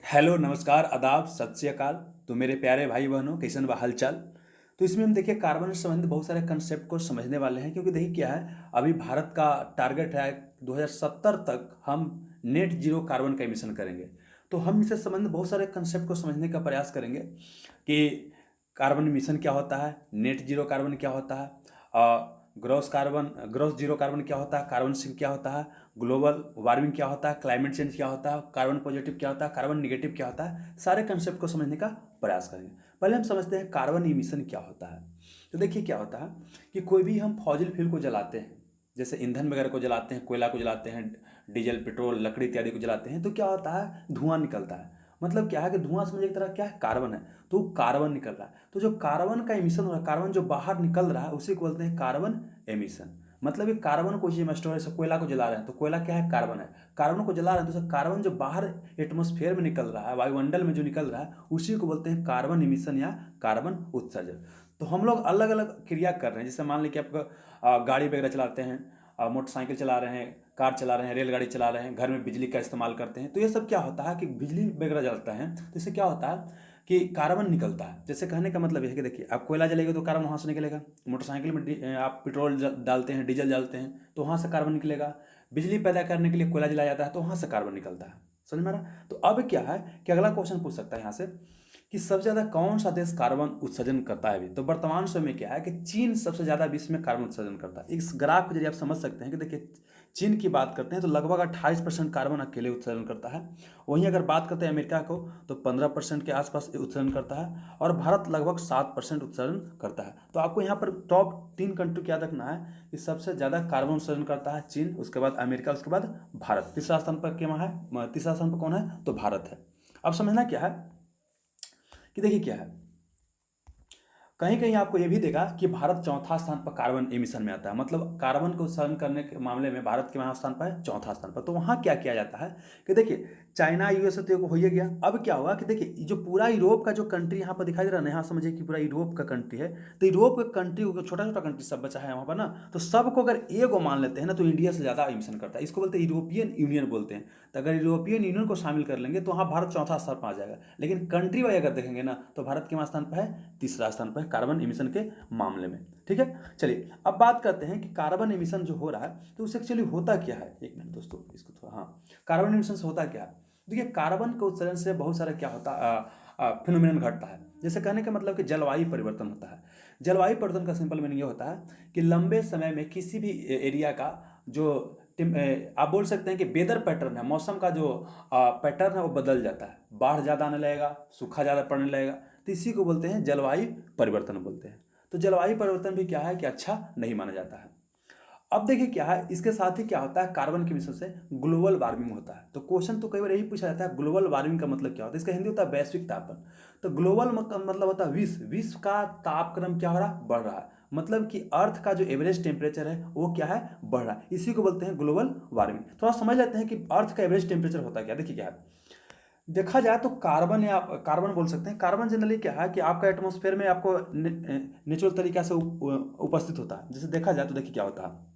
Hello, नमस्कार, आदाब, सत श्री अकाल। तो मेरे प्यारे भाई बहनों, कैसन बा हालचाल। तो इसमें हम देखिए कार्बन से संबंधित बहुत सारे कंसेप्ट को समझने वाले हैं, क्योंकि देखिए क्या है, अभी भारत का टारगेट है 2070 तक हम नेट जीरो कार्बन का एमिशन करेंगे। तो हम इससे संबंधित बहुत सारे कंसेप्ट को समझने का प्रयास करेंगे कि कार्बन एमिशन क्या होता है, नेट जीरो कार्बन क्या होता है, ग्रॉस जीरो कार्बन क्या होता है, कार्बन सिंक क्या होता है, ग्लोबल वार्मिंग क्या होता है, क्लाइमेट चेंज क्या होता है, कार्बन पॉजिटिव क्या होता है, कार्बन निगेटिव क्या होता है, सारे कंसेप्ट को समझने का प्रयास करेंगे। पहले हम समझते हैं कार्बन इमिशन क्या होता है। तो देखिए क्या होता है कि कोई भी हम फॉजिल फ्यूल को जलाते हैं, जैसे ईंधन वगैरह को जलाते हैं, कोयला को जलाते हैं, डीजल पेट्रोल लकड़ी इत्यादि को जलाते हैं, तो क्या होता है, धुआं निकलता है। मतलब क्या है कि धुआं समझ एक तरह क्या है, कार्बन है। तो वो कार्बन निकल रहा है, तो जो कार्बन का एमिशन हो रहा है, कार्बन जो बाहर निकल रहा है, उसी को बोलते हैं कार्बन एमिशन। मतलब ये कार्बन को चीज में स्टोर है, जैसे कोयला को जला रहे हैं तो कोयला क्या है, कार्बन है। कार्बन को जला रहे हैं तो कार्बन जो बाहर एटमॉस्फेयर में निकल रहा है, वायुमंडल में जो निकल रहा है, उसी को बोलते हैं कार्बन इमिशन या कार्बन उत्सर्जन। तो हम लोग अलग अलग क्रिया कर रहे हैं, जैसे मान लीजिए कि आपका गाड़ी वगैरह चलाते हैं, मोटरसाइकिल चला रहे हैं, कार चला रहे हैं, रेलगाड़ी चला रहे हैं, घर में बिजली का इस्तेमाल करते हैं, तो ये सब क्या होता है कि बिजली वगैरह जलता है तो इससे क्या होता है कि कार्बन निकलता है। जैसे कहने का मतलब यह है कि देखिए, आप कोयला जलेगा तो कार्बन वहाँ से निकलेगा, मोटरसाइकिल में आप पेट्रोल डालते हैं, डीजल डालते हैं तो वहाँ से कार्बन निकलेगा, बिजली पैदा करने के लिए कोयला जलाया जाता है तो वहाँ से कार्बन निकलता है। समझ में आ रहा। तो अब क्या है कि अगला क्वेश्चन पूछ सकता है यहाँ से कि सबसे ज़्यादा कौन सा देश कार्बन उत्सर्जन करता है अभी। तो वर्तमान समय में क्या है कि चीन सबसे ज़्यादा विश्व में कार्बन उत्सर्जन करता है। इस ग्राफ के जरिए आप समझ सकते हैं कि देखिए, चीन की बात करते हैं तो लगभग 28% कार्बन अकेले उत्सर्जन करता है। वहीं अगर बात करते हैं अमेरिका को, तो 15% के आसपास उत्सर्जन करता है, और भारत लगभग 7% उत्सर्जन करता है। तो आपको यहाँ पर टॉप 3 कंट्री क्या रखना है कि सबसे ज़्यादा कार्बन उत्सर्जन करता है चीन, उसके बाद अमेरिका, उसके बाद भारत। तीसरा स्थान पर क्या है, तीसरा स्थान पर कौन है, तो भारत है। अब समझना क्या है कि देखिए क्या है, कहीं कहीं आपको ये भी देगा कि भारत चौथा स्थान पर कार्बन एमिशन में आता है। मतलब कार्बन को उत्सर्जन करने के मामले में भारत के वहाँ स्थान पर है, चौथा स्थान पर। तो वहाँ क्या किया जाता है कि देखिए, चाइना यूएसए तो हो ही गया। अब क्या हुआ कि देखिए, ये जो पूरा यूरोप का जो कंट्री यहाँ पर दिखाई दे रहा है ना, यहाँ समझिए कि पूरा यूरोप का कंट्री है। तो यूरोप का कंट्री, छोटा छोटा कंट्री सब बचा है वहाँ पर ना, तो सबको अगर एगो मान लेते हैं ना, तो इंडिया से ज़्यादा एमिशन करता है। इसको बोलते हैं यूरोपियन यूनियन बोलते हैं। तो अगर यूरोपियन यूनियन को शामिल कर लेंगे तो वहाँ भारत चौथा स्थान पर आ जाएगा। लेकिन कंट्री वाइज अगर देखेंगे ना, तो भारत के स्थान पर है, तीसरा स्थान पर है कार्बन एमिशन के मामले में। ठीक है, चलिए अब बात करते हैं कि कार्बन एमिशन जो हो रहा है तो उससे एक्चुअली होता क्या है। एक मिनट दोस्तों, इसको थोड़ा, हाँ, कार्बन एमिशन से होता क्या है। देखिए, कार्बन के उत्सर्जन से बहुत सारा क्या होता फिनोमिनन घटता है। जैसे कहने का मतलब कि जलवायु परिवर्तन होता है। जलवायु परिवर्तन का सिंपल मीनिंग ये होता है कि लंबे समय में किसी भी एरिया का जो आप बोल सकते हैं कि वेदर पैटर्न है, मौसम का जो पैटर्न है वो बदल जाता है। बाढ़ ज़्यादा आने लगेगा, सूखा ज़्यादा पड़ने लगेगा, तो इसी को बोलते हैं जलवायु परिवर्तन बोलते हैं। तो जलवायु परिवर्तन भी क्या है कि अच्छा नहीं माना जाता है। अब देखिए क्या है, इसके साथ ही क्या होता है, कार्बन के मिश्रण से ग्लोबल वार्मिंग होता है। तो क्वेश्चन तो कई बार यही पूछा जाता है, ग्लोबल वार्मिंग का मतलब क्या होता है। इसका हिंदी होता है वैश्विक तापन। तो ग्लोबल मतलब होता है विश्व, विश्व का तापक्रम क्या हो रहा है, बढ़ रहा है। मतलब कि अर्थ का जो एवरेज टेम्परेचर है वो क्या है, बढ़ रहा है। इसी को बोलते हैं ग्लोबल वार्मिंग। थोड़ा समझ लेते हैं कि अर्थ का एवरेज टेम्परेचर होता है क्या। देखिए क्या है, देखा जाए तो कार्बन, या कार्बन बोल सकते हैं, कार्बन जनरली क्या है कि आपका एटमॉस्फेयर में आपको नेचुरल तरीका से उपस्थित होता है। जैसे देखा जाए तो देखिए क्या होता है,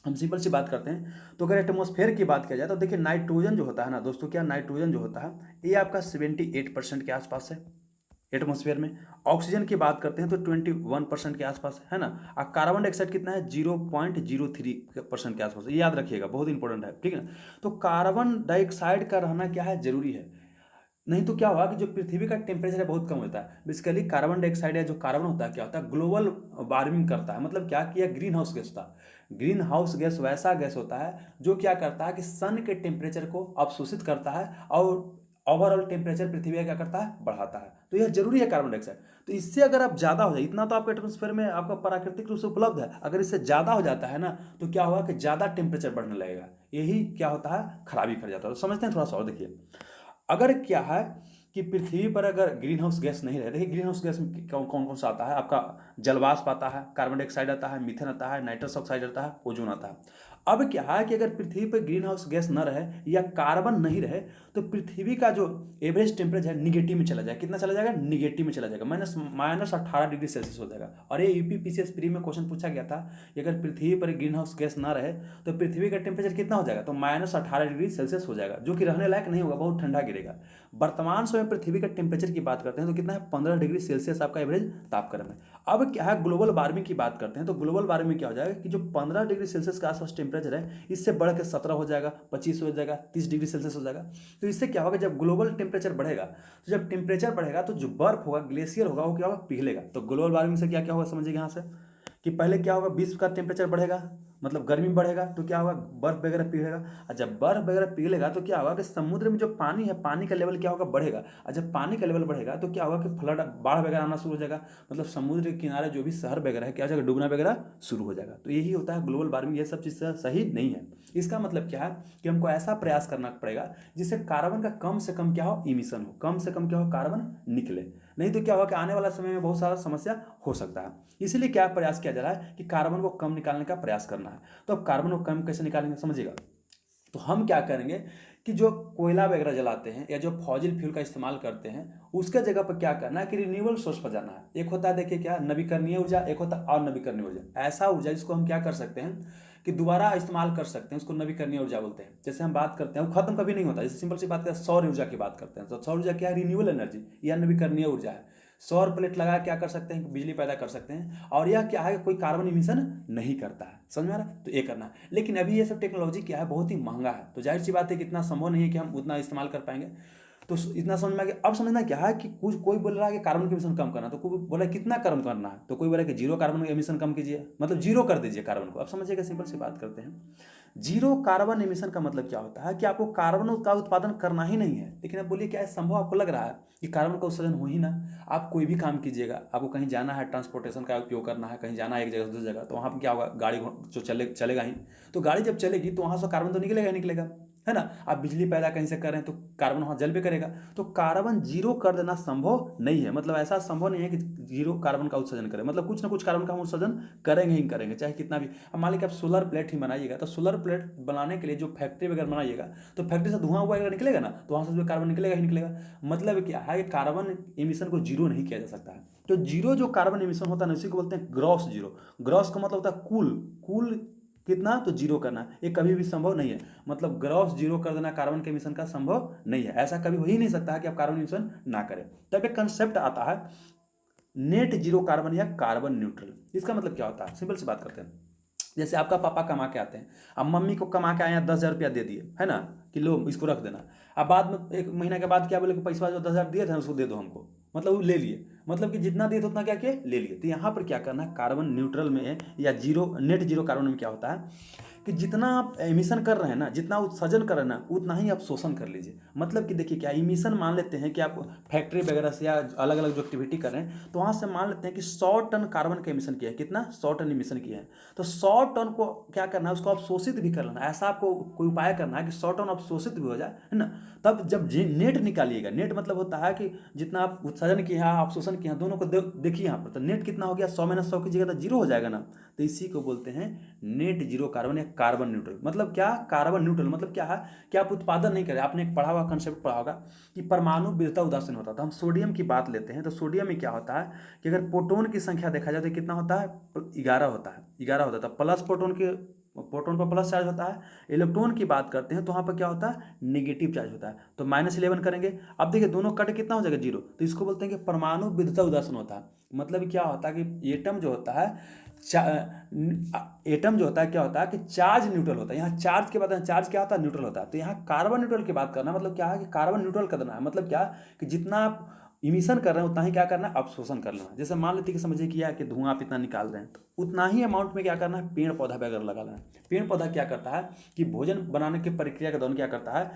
हम सिंपल सी बात करते हैं। तो अगर एटमॉस्फेयर की बात किया जाए तो देखिए, नाइट्रोजन जो होता है ना दोस्तों, क्या नाइट्रोजन जो होता है ये आपका 78% के आसपास है एटमॉस्फेयर में। ऑक्सीजन की बात करते हैं तो 21% के आसपास है ना। और कार्बन डाइऑक्साइड कितना है, 0.03% के आसपास है। ये याद रखिएगा, बहुत इंपॉर्टेंट है, ठीक है ना। तो कार्बन डाइऑक्साइड का रहना क्या है, जरूरी है। नहीं तो क्या हुआ कि जो पृथ्वी का टेम्परेचर है बहुत कम होता है। बेसिकली कार्बन डाइऑक्साइड या जो कार्बन होता है क्या होता है, ग्लोबल वार्मिंग करता है। मतलब क्या किया, ग्रीन हाउस गैस था। ग्रीन हाउस गैस वैसा गैस होता है जो क्या करता है कि सन के टेम्परेचर को अवशोषित करता है, और ओवरऑल टेम्परेचर पृथ्वी का क्या करता है, बढ़ाता है। तो यह जरूरी है कार्बन डाइऑक्साइड। तो इससे अगर आप ज़्यादा हो जाए, इतना तो आपके एटमोस्फेयर में आपका प्राकृतिक रूप से उपलब्ध है, अगर इससे ज़्यादा हो जाता है ना, तो क्या होगा कि ज़्यादा टेम्परेचर बढ़ने लगेगा। यही क्या होता है, खराबी कर जाता है। तो समझते हैं थोड़ा सा और देखिए, अगर क्या है कि पृथ्वी पर अगर ग्रीन हाउस गैस नहीं रहे। देखिए, ग्रीन हाउस गैस में कौन कौन कौन सा आता है, आपका जलवाष्प आता है, कार्बन डाइऑक्साइड आता है, मीथेन आता है, नाइट्रस ऑक्साइड आता है, ओजोन आता है। अब क्या है कि अगर पृथ्वी पर ग्रीन हाउस गैस न रहे या कार्बन नहीं रहे तो पृथ्वी का जो एवरेज टेम्परेचर है निगेटिव में चला जाएगा। कितना चला जाएगा? निगेटिव में चला जाएगा, -18 डिग्री सेल्सियस हो जाएगा। और ये यूपीपीसीएस प्री में क्वेश्चन पूछा गया था कि अगर पृथ्वी पर ग्रीन हाउस गैस ना रहे तो पृथ्वी का टेम्परेचर कितना हो जाएगा? तो -18 डिग्री सेल्सियस हो जाएगा, जो कि रहने लायक नहीं होगा, बहुत ठंडा गिरेगा। वर्तमान समय पृथ्वी का टेम्परेचर की बात करते हैं तो कितना है? 15 डिग्री सेल्सियस आपका एवरेज तापक्रम है। अब क्या है, ग्लोबल वार्मिंग की बात करते हैं तो ग्लोबल वार्मिंग में क्या हो जाएगा कि जो 15 डिग्री सेल्सियस के आसपास टेम्परेचर है इससे बढ़ के 17 हो जाएगा, 25 हो जाएगा, 30 डिग्री सेल्सियस हो जाएगा। तो इससे क्या होगा, जब ग्लोबल टेम्परेचर बढ़ेगा तो जब टेम्परेचर बढ़ेगा तो जो बर्फ होगा, ग्लेशियर होगा, वो क्या होगा? पिघलेगा। तो ग्लोबल वार्मिंग से क्या क्या होगा समझिए यहाँ से कि पहले क्या होगा, विश्व का टेम्परेचर बढ़ेगा, मतलब गर्मी बढ़ेगा तो क्या होगा? बर्फ वगैरह पिघलेगा। और जब बर्फ वगैरह पिघलेगा तो क्या होगा कि समुद्र में जो पानी है, पानी का लेवल क्या होगा? बढ़ेगा। और जब पानी का लेवल बढ़ेगा तो क्या होगा कि फ्लड, बाढ़ वगैरह आना शुरू हो जाएगा। मतलब समुद्र के किनारे जो भी शहर वगैरह है क्या हो जाएगा? डूबना वगैरह शुरू हो जाएगा। तो यही होता है ग्लोबल वार्मिंग। ये सब चीज़ सही नहीं है। इसका मतलब क्या है कि हमको ऐसा प्रयास करना पड़ेगा जिससे कार्बन का कम से कम क्या हो? इमिशन हो, कम से कम क्या हो? कार्बन निकले। नहीं तो क्या होगा कि आने वाला समय में बहुत सारा समस्या हो सकता है। इसीलिए क्या प्रयास किया जा रहा है कि कार्बन को कम निकालने का प्रयास करना है। तो अब कार्बन को कम कैसे निकालेंगे समझिएगा। तो हम क्या करेंगे कि जो कोयला वगैरह जलाते हैं या जो फॉजिल फ्यूल का इस्तेमाल करते हैं उसके जगह पर क्या करना है कि रिन्यूएबल सोर्स पर जाना है। एक होता है देखिए क्या, नवीकरणीय ऊर्जा, एक होता है अनवीकरणीय ऊर्जा। ऐसा ऊर्जा जिसको हम क्या कर सकते हैं कि दोबारा इस्तेमाल कर सकते हैं, उसको नवीकरणीय ऊर्जा बोलते हैं। जैसे हम बात करते हैं वो खत्म कभी नहीं होता। जैसे सिंपल सी बात करें, सौर ऊर्जा की बात करते हैं तो सौर ऊर्जा क्या है? रिन्यूएबल एनर्जी या नवीकरणीय ऊर्जा है। सौर प्लेट लगा क्या कर सकते हैं? बिजली पैदा कर सकते हैं। और यह क्या है? कोई कार्बन इमिशन नहीं करता है। समझ में आ रहा है? तो ये करना है। लेकिन अभी ये सब टेक्नोलॉजी क्या है, बहुत ही महंगा है। तो जाहिर सी बात है कि इतना संभव नहीं है कि हम उतना इस्तेमाल कर पाएंगे। तो इतना समझ में आ गया। अब समझना क्या है कि कुछ कोई बोल रहा है कि कार्बन का एमिशन कम करना, तो कोई बोला कितना कम करना है, तो कोई बोला कि जीरो कार्बन एमिशन कम कीजिए, मतलब जीरो कर दीजिए कार्बन को। अब समझिएगा, सिंपल सी बात करते हैं। जीरो कार्बन एमिशन का मतलब क्या होता है कि आपको कार्बन का उत्पादन करना ही नहीं है। लेकिन अब बोलिए क्या है संभव? आपको लग रहा है कि कार्बन का उत्सर्जन हो ही ना। आप कोई भी काम कीजिएगा, आपको कहीं जाना है, ट्रांसपोर्टेशन का उपयोग करना है, कहीं जाना है एक जगह से दूसरी जगह, तो वहाँ पर क्या होगा? गाड़ी जो चलेगा ही। तो गाड़ी जब चलेगी तो वहाँ से कार्बन तो निकलेगा ही निकलेगा, है ना। आप बिजली पैदा कहीं से कर रहे हैं तो कार्बन वहाँ जल भी करेगा। तो कार्बन जीरो कर देना संभव नहीं है। मतलब ऐसा संभव नहीं है कि जीरो कार्बन का उत्सर्जन करें। मतलब कुछ ना कुछ कार्बन का हम उत्सर्जन करेंगे ही करेंगे, चाहे कितना भी। अब मान लीजिए आप सोलर प्लेट ही बनाइएगा, तो सोलर प्लेट बनाने के लिए जो फैक्ट्री वगैरह बनाइएगा तो फैक्ट्री से धुआं हुआ निकलेगा ना, तो वहाँ से जो कार्बन निकलेगा ही निकलेगा। मतलब क्या है कि कार्बन एमिशन को जीरो नहीं किया जा सकता है। तो जीरो जो कार्बन एमिशन होता है ना, उसी को बोलते हैं ग्रॉस जीरो। ग्रॉस का मतलब होता है कुल। कुल कितना? तो जीरो करना। ये कभी भी संभव नहीं है। मतलब ग्रॉस जीरो कर देना कार्बन के एमिशन का संभव नहीं है। ऐसा कभी हो ही नहीं सकता है कि आप कार्बन एमिशन ना करें। तब एक कंसेप्ट आता है नेट जीरो कार्बन या कार्बन न्यूट्रल। इसका मतलब क्या होता है? सिंपल सी बात करते हैं। जैसे आपका पापा कमा के आते हैं, अब मम्मी को कमा के आए हैं 10,000 रुपया दे दिए, है ना, कि लो इसको रख देना। अब बाद में 1 महीना के बाद क्या बोले कि पैसा जो 10,000 दिए थे उसको दे दो हमको, मतलब वो ले लिए। मतलब कि जितना दिए थे उतना क्या किए? ले लिए। तो यहाँ पर क्या करना है, कार्बन न्यूट्रल में या जीरो, नेट जीरो कार्बन में क्या होता है कि जितना आप एमिशन कर रहे हैं ना, जितना उत्सर्जन कर रहे हैं ना, उतना ही आप शोषण कर लीजिए। मतलब कि देखिए क्या, इमिशन मान लेते हैं कि आप फैक्ट्री वगैरह से या अलग अलग जो एक्टिविटी कर रहे हैं तो वहाँ से मान लेते हैं कि 100 टन कार्बन का एमिशन किया है। कितना? 100 टन एमिशन किया है। तो 100 टन को क्या करना है, उसको आप शोषित भी कर लेना है। ऐसा आपको कोई उपाय करना है कि 100 टन आप शोषित भी हो जाए, है ना। तब जब नेट निकालिएगा, नेट मतलब होता है कि जितना आप उत्सर्जन किए हैं, आप शोषण किए हैं, दोनों को देखिए यहाँ पर। तो नेट कितना हो गया? 100 - 100 की जगह तो जीरो हो जाएगा ना। तो इसी को बोलते हैं नेट जीरो कार्बन या कार्बन न्यूट्रल। मतलब क्या? कार्बन न्यूट्रल मतलब क्या है कि आप उत्पादन नहीं करें। आपने एक पढ़ा हुआ कंसेप्ट पढ़ा होगा कि परमाणु विद्युत उदासीन होता था। हम सोडियम की बात लेते हैं तो सोडियम में क्या होता है कि अगर प्रोटॉन की संख्या देखा जाए तो कितना होता है? 11 होता है। 11 होता है। प्लस प्रोटॉन पर प्लस चार्ज होता है। इलेक्ट्रॉन की बात करते हैं तो वहाँ पर क्या होता है? नेगेटिव चार्ज होता है। तो -11 करेंगे। अब देखिए दोनों कट कितना हो जाएगा? जीरो। तो इसको बोलते हैं कि परमाणु विद्युत उदासीन होता है। मतलब क्या होता है कि एटम जो होता है, एटम जो होता है क्या होता है कि चार्ज न्यूट्रल होता है। यहाँ चार्ज के बाद चार्ज क्या होता है? न्यूट्रल होता है। तो यहाँ कार्बन न्यूट्रल की बात करना मतलब क्या है कि कार्बन न्यूट्रल कर देना है। मतलब क्या कि जितना आप इमिशन कर रहे हैं उतना ही क्या करना है? अवशोषण कर लेना। जैसे मान लेते कि समझिए कि कि धुआं आप इतना निकाल रहे हैं तो उतना ही अमाउंट में क्या करना है? पेड़ पौधा वगैरह लगा लेना है। पेड़ पौधा क्या करता है कि भोजन बनाने की प्रक्रिया के दौरान क्या करता है?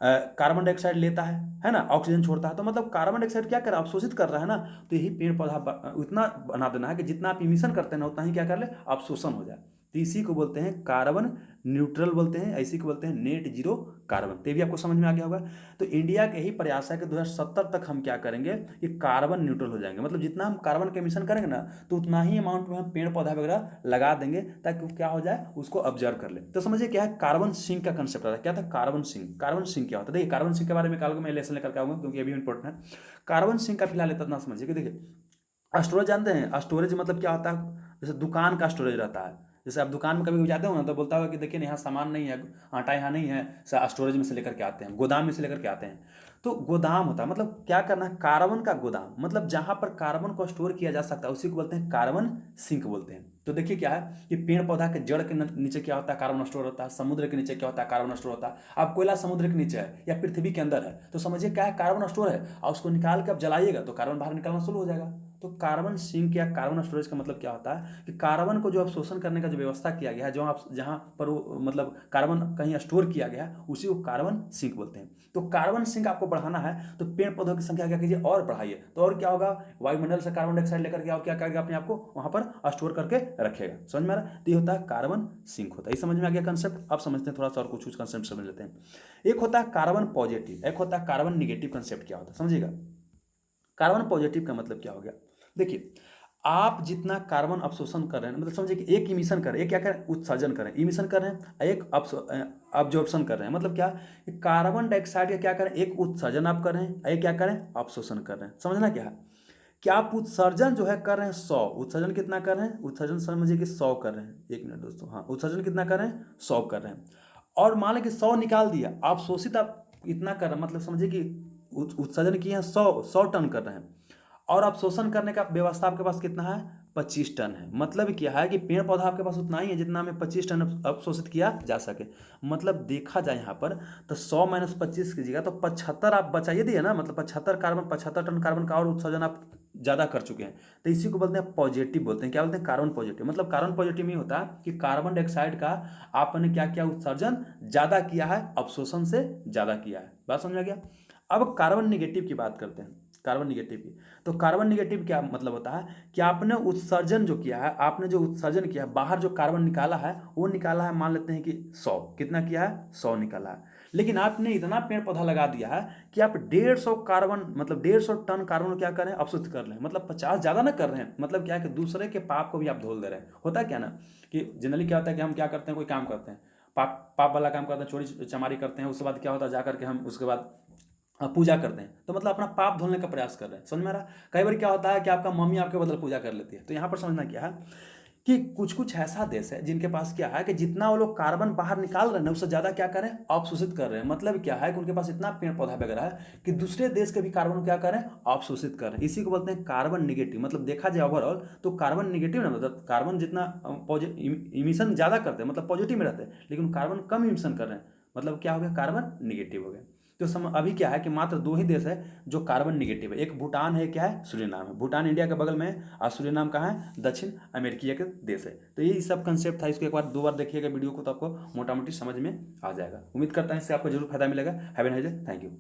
कार्बन डाइऑक्साइड लेता है ना, ऑक्सीजन छोड़ता है। तो मतलब कार्बन डाइऑक्साइड क्या कर रहा है? अवशोषित कर रहा है ना। तो यही पेड़ पौधा उतना बना देना है कि जितना आप इमिशन करते हैं ना उतना ही क्या कर ले? अवशोषण हो जाए। तो इसी को बोलते हैं कार्बन न्यूट्रल बोलते हैं, इसी को बोलते हैं नेट जीरो कार्बन। तो ये भी आपको समझ में आ गया होगा। तो इंडिया के ही प्रयास है कि 2070 तक हम क्या करेंगे कि कार्बन न्यूट्रल हो जाएंगे, मतलब जितना हम कार्बन के एमिशन करेंगे ना तो उतना ही अमाउंट में हम पेड़ पौधा वगैरह लगा देंगे ताकि वो क्या हो जाए, उसको ऑब्जर्व कर ले। तो समझिए क्या है कार्बन सिंक का कंसेप्ट आता है। क्या था कार्बन सिंक? कार्बन सिंक क्या होता है? देखिए कार्बन सिंक के बारे में कल को मैं लेसन लेकर आऊंगा क्योंकि अभी इंपॉर्टेंट है। कार्बन सिंक का फिलहाल इतना समझिए कि देखिए स्टोरेज जानते हैं, स्टोरेज मतलब क्या होता है, जैसे दुकान का स्टोरेज रहता है। जैसे आप दुकान में कभी भी जाते हो ना तो बोलता होगा कि देखिए यहाँ सामान नहीं है, आटा यहाँ नहीं है, स्टोरेज में से लेकर के आते हैं, गोदाम में से लेकर के आते हैं। तो गोदाम होता है, मतलब क्या करना है, कार्बन का गोदाम, मतलब जहाँ पर कार्बन को स्टोर किया जा सकता है उसी को बोलते हैं कार्बन सिंक बोलते हैं। तो देखिए क्या है कि पेड़ पौधा के जड़ के नीचे क्या होता है, कार्बन स्टोर होता है। समुद्र के नीचे क्या होता है, कार्बन स्टोर होता है। अब कोयला समुद्र के नीचे है या पृथ्वी के अंदर है तो समझिए क्या है, कार्बन स्टोर है, और उसको निकाल के आप जलाइएगा तो कार्बन बाहर निकलना शुरू हो जाएगा। तो कार्बन सिंक या कार्बन स्टोरेज का मतलब क्या होता है कि कार्बन को जो अवशोषण करने का जो व्यवस्था किया गया है, जो आप जहाँ पर वो मतलब कार्बन कहीं स्टोर किया गया है उसी को कार्बन सिंक बोलते हैं। तो कार्बन सिंक आपको बढ़ाना है तो पेड़ पौधों की संख्या क्या कीजिए और बढ़ाइए, तो और क्या होगा, वायुमंडल से कार्बन डाइऑक्साइड लेकर के और क्या करेगा, अपने आप को वहां पर स्टोर करके रखेगा। समझ में आ रहा है? तो ये होता है कार्बन सिंक होता है। ये समझ में आ गया कंसेप्ट? अब समझते हैं थोड़ा सा और कुछ कंसेप्ट समझ लेते हैं। एक होता है कार्बन पॉजिटिव, एक होता है कार्बन निगेटिव। कंसेप्ट क्या होता है समझिएगा। कार्बन पॉजिटिव का मतलब क्या हो गया, देखिए आप जितना कार्बन अवशोषण कर रहे हैं, मतलब समझिए कि एक इमिशन कर रहे हैं, एक क्या कर रहे हैं, उत्सर्जन कर रहे हैं, इमिशन कर रहे हैं, एक अब्जॉर्प्शन कर रहे हैं। मतलब क्या कि कार्बन डाइऑक्साइड का क्या करें, एक उत्सर्जन आप कर रहे हैं, एक क्या करें, अवशोषण कर रहे हैं। समझना क्या है कि आप उत्सर्जन जो है कर रहे हैं 100, उत्सर्जन कितना कर रहे हैं, उत्सर्जन समझिए कि 100 कर रहे हैं। एक मिनट दोस्तों, हाँ उत्सर्जन कितना कर रहे हैं, 100 कर रहे हैं। और मान लें कि 100 निकाल दिया, आप शोषित आप इतना कर रहे हैं, मतलब समझिए कि उत्सर्जन किए हैं 100 टन कर रहे हैं, और अवशोषण करने का व्यवस्था आपके पास कितना है, 25 टन है। मतलब क्या है कि पेड़ पौधा आपके पास उतना ही है जितना में 25 टन अवशोषित किया जा सके। मतलब देखा जाए यहाँ पर तो 100 माइनस 25 कीजिएगा तो 75 आप बचाइए दिए ना, मतलब 75 टन कार्बन का और उत्सर्जन आप ज़्यादा कर चुके हैं। तो इसी को बोलते हैं पॉजिटिव, बोलते हैं क्या बोलते हैं, कार्बन पॉजिटिव। मतलब कार्बन पॉजिटिव में होता है कि कार्बन डाइऑक्साइड का आपने क्या किया, उत्सर्जन ज़्यादा किया है, अवशोषण से ज़्यादा किया है। बात समझ आ गया। अब कार्बन निगेटिव की बात करते हैं, कार्बन निगेटिव की। तो कार्बन निगेटिव क्या मतलब होता है कि आपने उत्सर्जन जो किया है, आपने जो उत्सर्जन किया है, बाहर जो कार्बन निकाला है वो निकाला है, मान लेते हैं कि 100, कितना किया है, 100 निकाला है। लेकिन आपने इतना पेड़ पौधा लगा दिया है कि आप 150 कार्बन, मतलब 150 टन कार्बन क्या कर रहे हैं, अवशोषित कर रहे हैं। मतलब 50 ज़्यादा ना कर रहे हैं, मतलब क्या है कि दूसरे के पाप को भी आप धोल दे रहे हैं। होता है क्या ना कि जनरली क्या होता है कि हम क्या करते हैं, कोई काम करते हैं, पाप पाप वाला काम करते हैं, चोरी चमारी करते हैं, उसके बाद क्या होता है, जाकर के हम उसके बाद पूजा करते हैं, तो मतलब अपना पाप धोने का प्रयास कर रहे हैं। समझ में आ रहा है? कई बार क्या होता है कि आपका मम्मी आपके बदले पूजा कर लेती है। तो यहाँ पर समझना क्या है कि कुछ कुछ ऐसा देश है जिनके पास क्या है कि जितना वो लोग कार्बन बाहर निकाल रहे हैं ना उससे ज़्यादा क्या करें, अवशोषित कर रहे हैं। मतलब क्या है कि उनके पास इतना पेड़ पौधा वगैरह है कि दूसरे देश के भी कार्बन को क्या करें, अवशोषित कर रहे हैं। इसी को बोलते हैं कार्बन निगेटिव। मतलब देखा जाए ओवरऑल तो कार्बन निगेटिव ना, मतलब कार्बन जितना इमिशन ज़्यादा करते हैं, मतलब पॉजिटिव में रहते हैं, लेकिन कार्बन कम इमिशन कर रहे हैं, मतलब क्या हो गया, कार्बन निगेटिव हो गया। तो अभी क्या है कि मात्र दो ही देश है जो कार्बन निगेटिव है, एक भूटान है, क्या है, सूरीनाम है। भूटान इंडिया के बगल में है और सूरीनाम कहाँ है, दक्षिण अमेरिकी के देश है। तो यही सब कंसेप्ट था, इसको एक बार दो बार देखिएगा वीडियो को तो आपको मोटा मोटी समझ में आ जाएगा। उम्मीद करता हूँ इससे आपको जरूर फायदा मिलेगा। Have a nice day, thank you.